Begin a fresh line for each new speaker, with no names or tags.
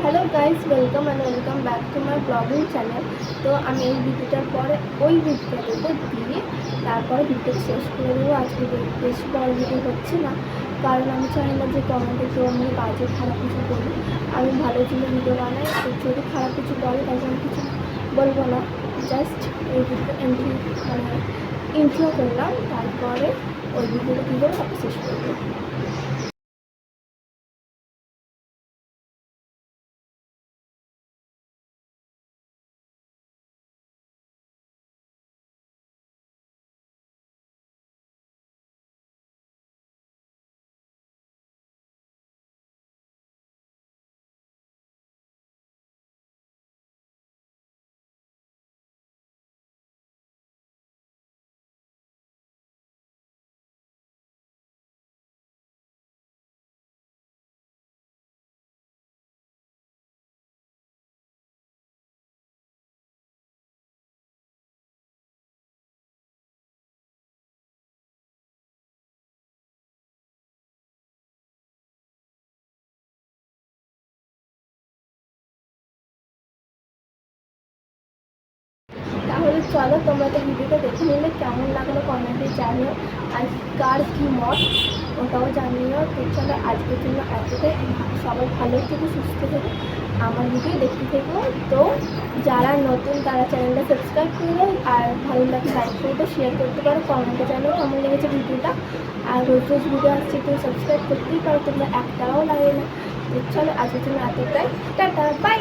Hello guys, welcome back to my blogging channel. তো আমি এই ভিডিওটার পরে ওই ভিডিওটা দেবো, দিয়ে তারপরে ভিডিওটা শেষ করে দেবো। আজকে বেশি বড় ভিডিও হচ্ছে না, কারণ আমি চাই না যে কমেন্টে কেউ আমি বাজে খারাপ কিছু করি। আমি ভালো জন্য ভিডিও বানাই, তো যদি খারাপ কিছু বলে তাহলে আমি কিছু বলবো না। জাস্ট এই ভিডিও ইন্ট্রো করলাম, তারপরে ওই ভিডিওটা কী করবো তারপর শেষ করবো। তাহলে চলো, তোমরা তো ভিডিওটা দেখে নিলে, কেমন লাগলো কমেন্টে জানিও, আর কার কী মত ওটাও জানিও। তো চলো, আজকের জন্য এতটাই। সবাই ভালো থেকে সুস্থ থেকে আমার ভিডিও দেখতে থেকো। তো যারা নতুন তারা চ্যানেলটা সাবস্ক্রাইব করে দাও, আর ভালো লাগে লাইক করে দাও, শেয়ার করতে পারো, কমেন্টে জানিও কেমন লেগেছে ভিডিওটা। আর রোজ রোজ ভিডিও আসছে, কেউ সাবস্ক্রাইব করতেই পারো, তোমরা একটাও লাগে না। তো চলো, আজকের জন্য এতটাই। Tata, by.